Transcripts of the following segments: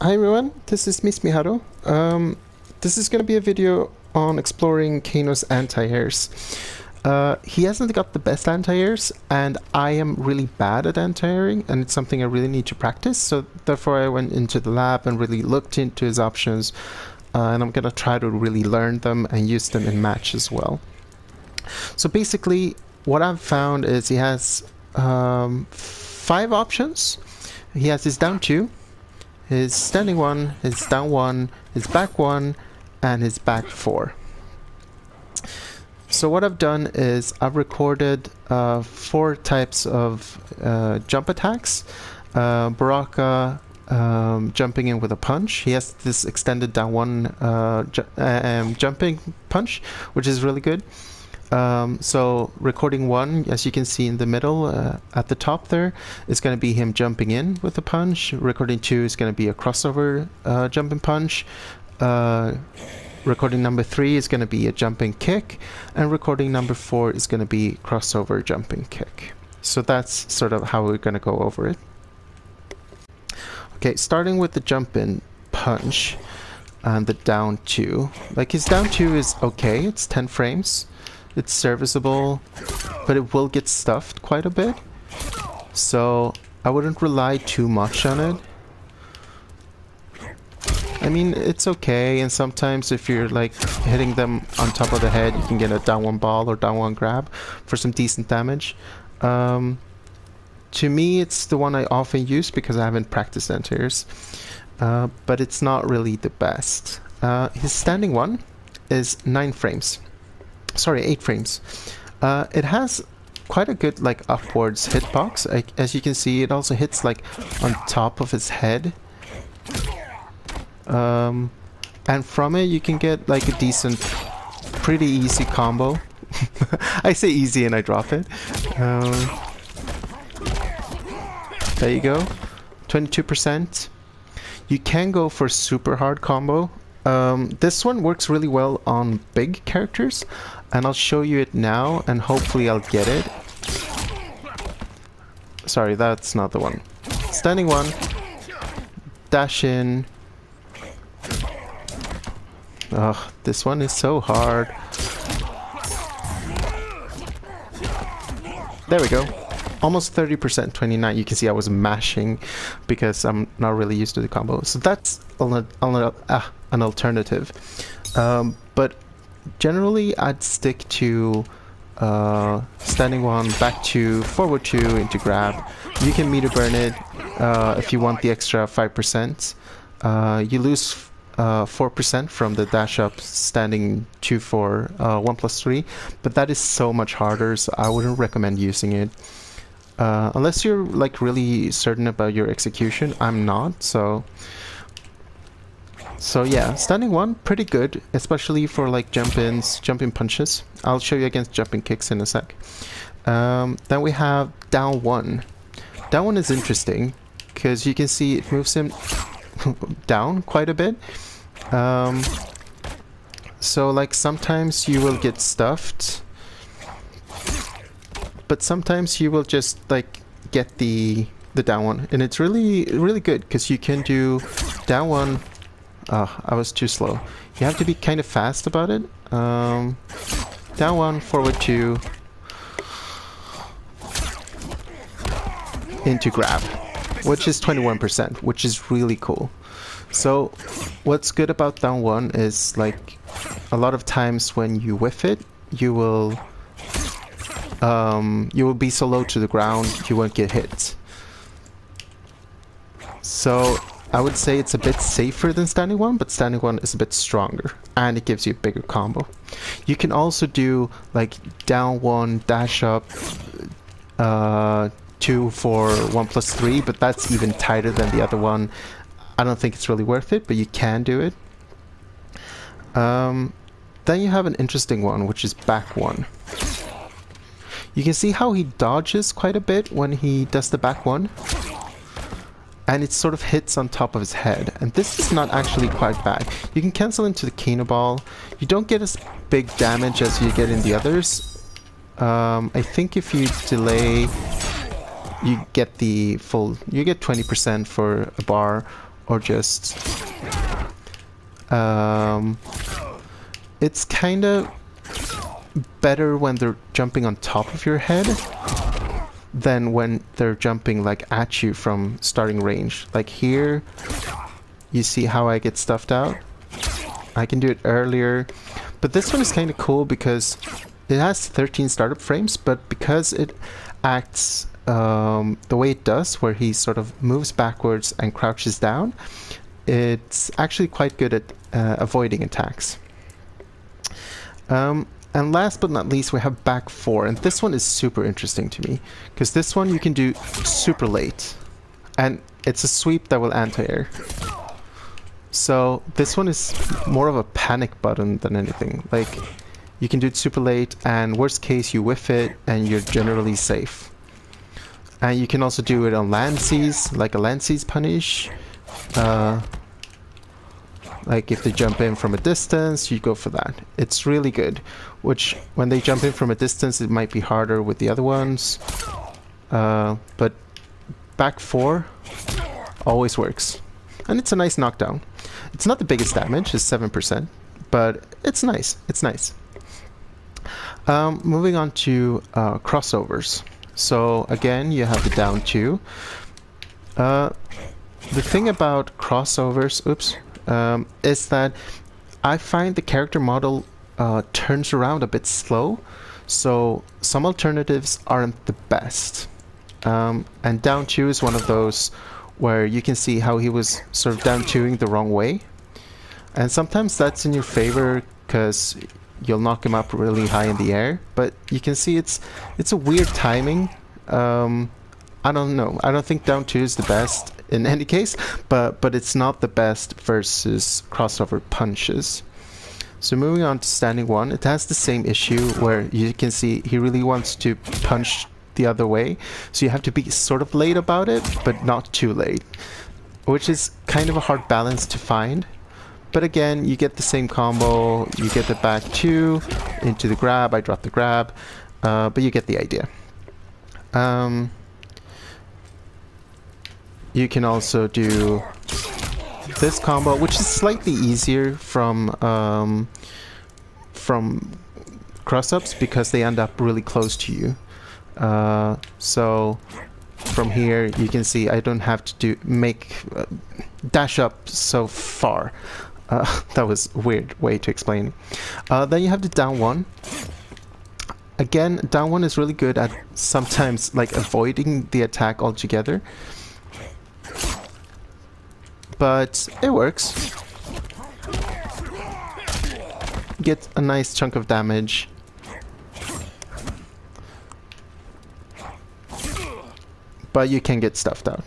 Hi everyone, this is Miss Miharu. This is going to be a video on exploring Kano's anti-airs. He hasn't got the best anti-airs, and I am really bad at anti-airing, and it's something I really need to practice, so therefore I went into the lab and really looked into his options, and I'm going to try to really learn them and use them in match as well. So basically, what I've found is he has 5 options. He has his down 2, his standing 1, his down 1, his back 1, and his back 4. So what I've done is I've recorded 4 types of jump attacks. Baraka jumping in with a punch. He has this extended down 1 jumping punch, which is really good. So recording 1, as you can see in the middle at the top there, is going to be him jumping in with a punch. Recording 2 is going to be a crossover jumping punch. Recording number 3 is going to be a jumping kick, and recording number 4 is going to be crossover jumping kick. So that's sort of how we're going to go over it. Okay, starting with the jumping punch and the down 2. Like, his down 2 is okay, it's 10 frames. It's serviceable, but it will get stuffed quite a bit. So I wouldn't rely too much on it. I mean, it's okay, and sometimes if you're like hitting them on top of the head, you can get a down 1 ball or down 1 grab for some decent damage. To me, it's the one I often use because I haven't practiced anti-airs, but it's not really the best. His standing 1 is 9 frames. Sorry, 8 frames. It has quite a good like upwards hitbox. As you can see, it also hits like on top of his head. And from it you can get like a decent, pretty easy combo. I say easy and I drop it. There you go, 22%. You can go for super hard combo. This one works really well on big characters, and I'll show you it now, and hopefully I'll get it. Sorry, that's not the one. Standing 1, dash in. Ugh, this one is so hard. There we go. Almost 30%, 29. You can see I was mashing because I'm not really used to the combo. So that's an alternative. But generally I'd stick to standing 1, back 2, forward 2 into grab. You can meter burn it if you want the extra 5%. You lose 4% from the dash up standing 2 for 1+3, but that is so much harder, so I wouldn't recommend using it. Unless you're like really certain about your execution. I'm not, so yeah, standing 1 pretty good, especially for like jumping punches. I'll show you against jumping kicks in a sec. Then we have down 1. Down 1 is interesting because you can see it moves him down quite a bit. So like sometimes you will get stuffed, but sometimes you will just like get the down 1, and it's really good because you can do down 1. I was too slow. You have to be kind of fast about it. Down 1, forward 2, into grab, which is 21%, which is really cool. So what's good about down 1 is like a lot of times when you whiff it, you will be so low to the ground you won't get hit. So I would say it's a bit safer than standing 1, but standing 1 is a bit stronger and it gives you a bigger combo. You can also do like down 1 dash up 2 for 1+3, but that's even tighter than the other one. I don't think it's really worth it, but you can do it. Then you have an interesting one, which is back 1. You can see how he dodges quite a bit when he does the back 1. And it sort of hits on top of his head, and this is not actually quite bad. You can cancel into the Kano ball. You don't get as big damage as you get in the others. I think if you delay, you get the full, you get 20% for a bar, or just... it's kind of better when they're jumping on top of your head than when they're jumping like at you from starting range. Like here, you see how I get stuffed out? I can do it earlier, but this one is kind of cool because it has 13 startup frames, but because it acts the way it does, where he sort of moves backwards and crouches down, it's actually quite good at avoiding attacks. And last but not least, we have back 4, and this one is super interesting to me because this one you can do super late, and it's a sweep that will anti-air. So this one is more of a panic button than anything. Like, you can do it super late, and worst case you whiff it and you're generally safe. And you can also do it on land seize, like a land seize punish. Like if they jump in from a distance, you go for that. It's really good. Which, when they jump in from a distance, it might be harder with the other ones. But back 4 always works. And it's a nice knockdown. It's not the biggest damage, it's 7%, but it's nice. It's nice. Moving on to crossovers. So again, you have the down 2. The thing about crossovers, is that I find the character model turns around a bit slow, so some alternatives aren't the best. And down 2 is one of those where you can see how he was sort of down 2ing the wrong way. And sometimes that's in your favor because you'll knock him up really high in the air, but you can see it's a weird timing. I don't know. I don't think down 2 is the best in any case, but it's not the best versus crossover punches. So moving on to standing 1, it has the same issue where you can see he really wants to punch the other way, so you have to be sort of late about it, but not too late, which is kind of a hard balance to find. But again, you get the same combo, you get the back 2 into the grab, I drop the grab, but you get the idea. You can also do this combo, which is slightly easier from cross-ups because they end up really close to you. So from here you can see I don't have to dash up so far. That was a weird way to explain. Then you have the down 1. Again, down 1 is really good at sometimes like avoiding the attack altogether. But it works. Get a nice chunk of damage. But you can get stuffed out.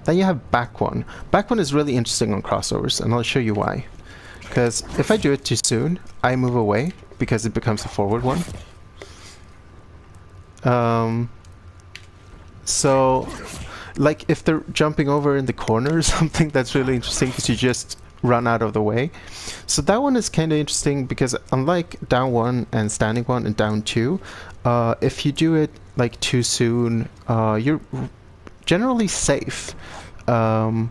Then you have back 1. Back 1 is really interesting on crossovers, and I'll show you why. Because if I do it too soon, I move away because it becomes a forward one. So, like if they're jumping over in the corner or something, that's really interesting because you just run out of the way. So that one is kind of interesting because unlike down 1 and standing 1 and down 2, if you do it like too soon, you're generally safe, and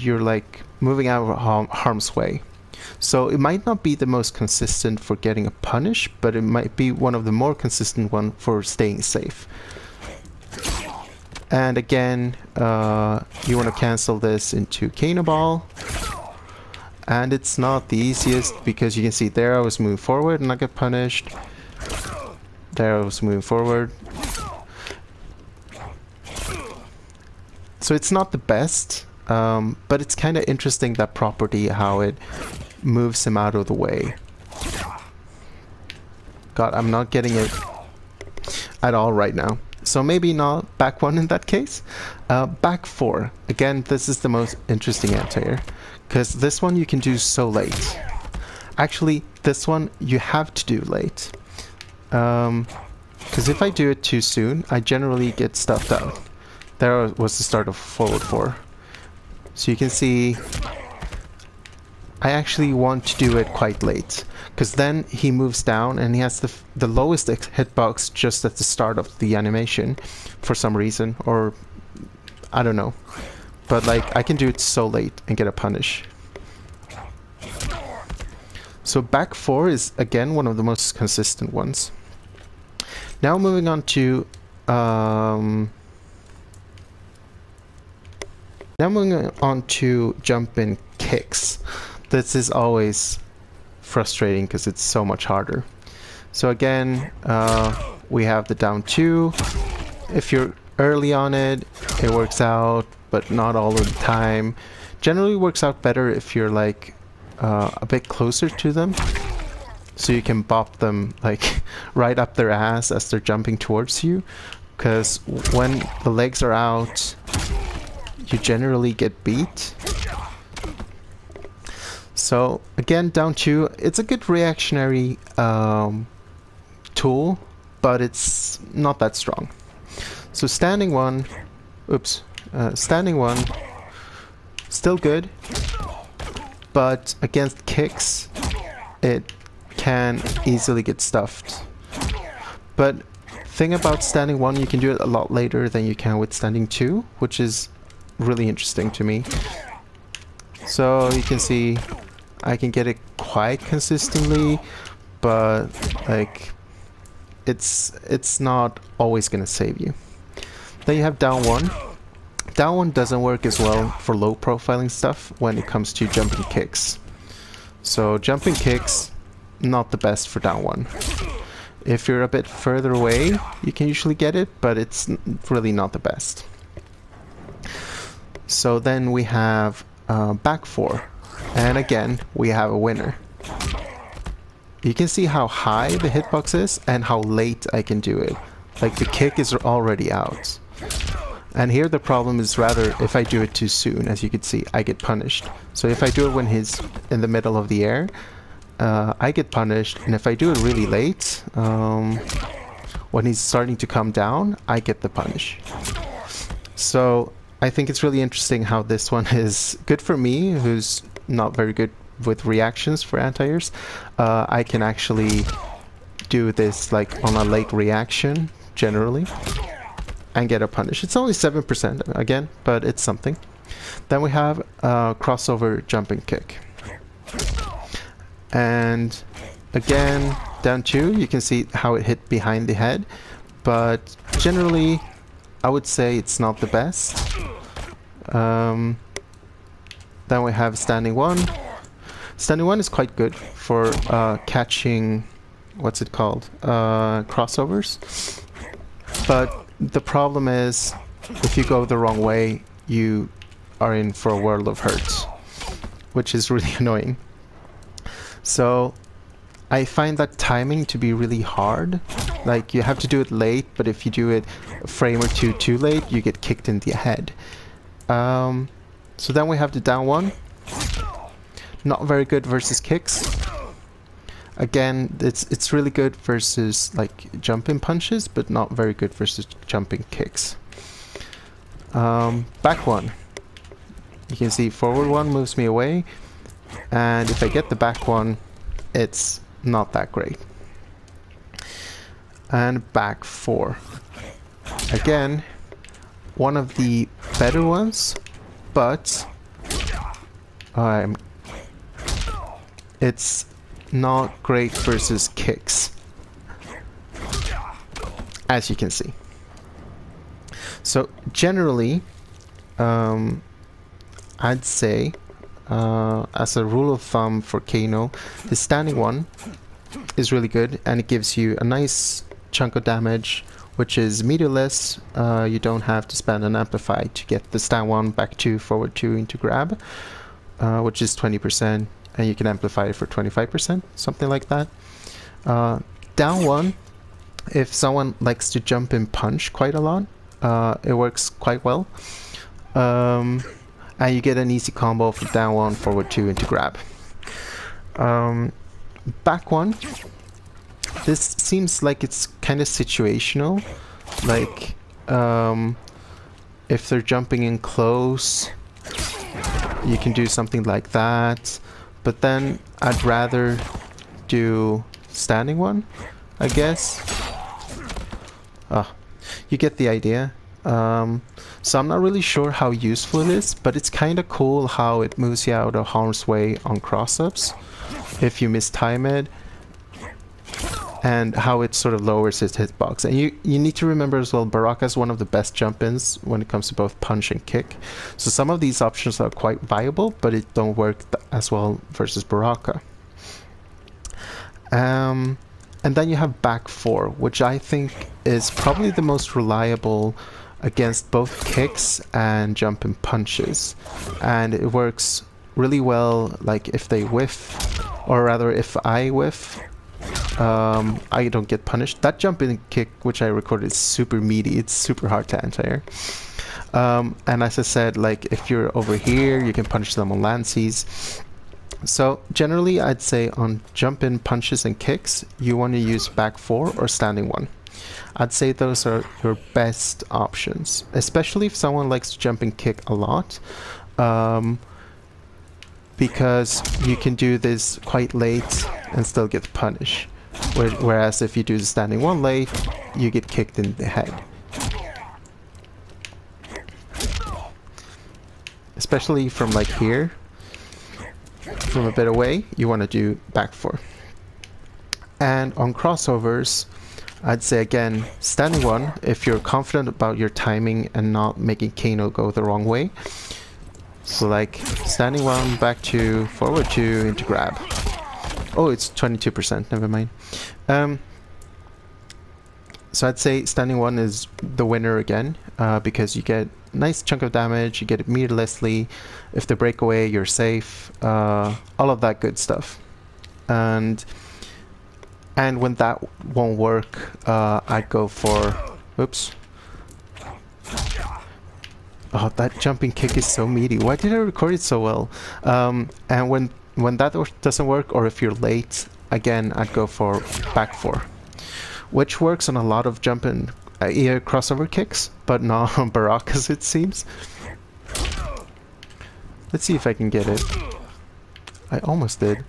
you're like moving out of harm's way. So it might not be the most consistent for getting a punish, but it might be one of the more consistent one for staying safe. And again, you want to cancel this into Kano ball. And it's not the easiest because you can see there I was moving forward and I got punished. There I was moving forward. So it's not the best, but it's kind of interesting, that property, how it moves him out of the way. God, I'm not getting it at all right now. So maybe not back 1 in that case. Back 4. Again, this is the most interesting anti-air, because this one you can do so late. Actually, this one you have to do late. Because if I do it too soon, I generally get stuffed out. There was the start of forward 4. So you can see I actually want to do it quite late, because then he moves down and he has the lowest hitbox just at the start of the animation for some reason, or I don't know. but like I can do it so late and get a punish. So back 4 is again one of the most consistent ones. Now moving on to jumping kicks. This is always frustrating because it's so much harder. So again, we have the down 2. If you're early on it, it works out, but not all of the time. Generally works out better if you're like a bit closer to them, so you can bop them like right up their ass as they're jumping towards you, because when the legs are out, you generally get beat. So again, down 2, it's a good reactionary tool, but it's not that strong. So standing 1, standing 1, still good, but against kicks, it can easily get stuffed. But thing about standing 1, you can do it a lot later than you can with standing 2, which is really interesting to me. So you can see I can get it quite consistently, but like it's not always gonna save you. Then you have down 1. Down 1 doesn't work as well for low profiling stuff when it comes to jumping kicks. So jumping kicks, not the best for down 1. If you're a bit further away, you can usually get it, but it's really not the best. So then we have back 4, and again we have a winner. You can see how high the hitbox is and how late I can do it. Like the kick is already out. And here the problem is rather if I do it too soon. As you can see, I get punished. So if I do it when he's in the middle of the air, I get punished, and if I do it really late, when he's starting to come down, I get the punish. So I think it's really interesting how this one is good for me, who's not very good with reactions for anti-airs. I can actually do this like on a late reaction generally and get a punish. It's only 7% again, but it's something. Then we have crossover jumping kick. And again, down 2, you can see how it hit behind the head, but generally I would say it's not the best. Then we have standing 1. Standing 1 is quite good for catching, what's it called, crossovers. But the problem is, if you go the wrong way, you are in for a world of hurt, which is really annoying. So I find that timing to be really hard. Like you have to do it late, but if you do it a frame or two too late, you get kicked in the head. So then we have the down 1. Not very good versus kicks. Again, it's really good versus like jumping punches, but not very good versus jumping kicks. Back 1. You can see forward 1 moves me away, and if I get the back 1, it's not that great. And back 4. Again, one of the better ones, but it's not great versus kicks, as you can see. So generally, I'd say, as a rule of thumb for Kano, the standing 1 is really good, and it gives you a nice chunk of damage, which is meterless. You don't have to spend an amplify to get the stand 1, back 2, forward 2 into grab, which is 20%, and you can amplify it for 25%, something like that. Down 1, if someone likes to jump in punch quite a lot, it works quite well. And you get an easy combo for down 1, forward 2 into grab. Back 1, this seems like it's kind of situational. Like if they're jumping in close, you can do something like that, but then I'd rather do standing 1, I guess. You get the idea. So I'm not really sure how useful it is, but it's kind of cool how it moves you out of harm's way on cross-ups if you mistime it, and how it sort of lowers its hitbox. And you need to remember as well, Baraka is one of the best jump-ins when it comes to both punch and kick. So some of these options are quite viable, but it don't work as well versus Baraka. And then you have back 4, which I think is probably the most reliable against both kicks and jumping punches. And it works really well, like if they whiff, or rather if I whiff, I don't get punished. That jumping kick which I recorded is super meaty, it's super hard to anti-air. And as I said, like if you're over here, you can punish them on Lances. So generally I'd say on jump-in punches and kicks, you want to use back 4 or standing 1. I'd say those are your best options, especially if someone likes to jump and kick a lot. Because you can do this quite late and still get punished. Whereas if you do the standing 1 late, you get kicked in the head. Especially from like here, from a bit away, you want to do back 4. And on crossovers, I'd say again, standing 1, if you're confident about your timing and not making Kano go the wrong way. So like standing 1, back 2, forward 2, into grab. Oh, it's 22%, never mind. So I'd say standing 1 is the winner again, because you get a nice chunk of damage, you get it meterlessly. If they break away, you're safe, all of that good stuff. And when that won't work, I'd go for, oops. Oh, that jumping kick is so meaty. Why did I record it so well? And when that doesn't work, or if you're late, again, I'd go for back 4, which works on a lot of jumping ear crossover kicks, but not on Barakas, it seems. Let's see if I can get it. I almost did.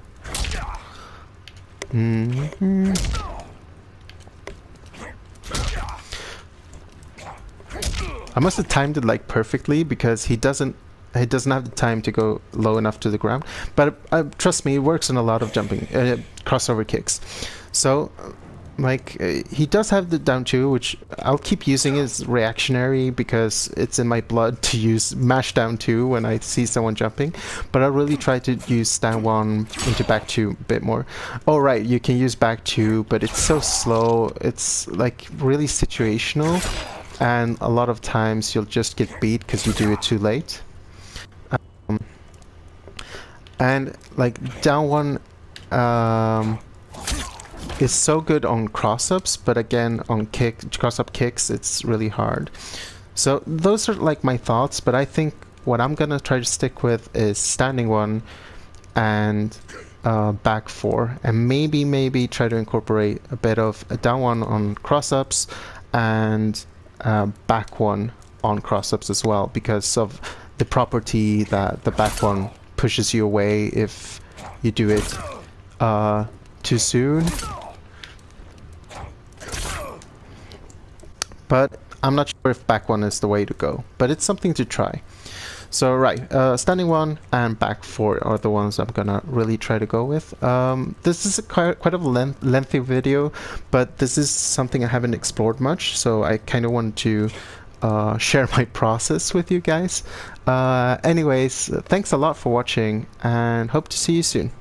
I must have timed it like perfectly, because he doesn't have the time to go low enough to the ground. But trust me, it works on a lot of jumping crossover kicks. So like he does have the down 2, which I'll keep using as reactionary because it's in my blood to use mash down 2 when I see someone jumping. But I'll really try to use stand 1 into back 2 a bit more. Oh right, you can use back 2, but it's so slow. It's like really situational. And a lot of times you'll just get beat because you do it too late. And like down 1 is so good on cross-ups, but again on cross-up kicks it's really hard. So those are like my thoughts, but I think what I'm gonna try to stick with is standing 1 and back 4, and maybe try to incorporate a bit of a down 1 on cross-ups and back 1 on cross-ups as well, because of the property that the back 1 pushes you away if you do it too soon. But I'm not sure if back 1 is the way to go, but it's something to try. So right, standing 1 and back 4 are the ones I'm gonna really try to go with. This is quite a lengthy video, but this is something I haven't explored much, so I kind of want to share my process with you guys. Anyways, thanks a lot for watching, and hope to see you soon.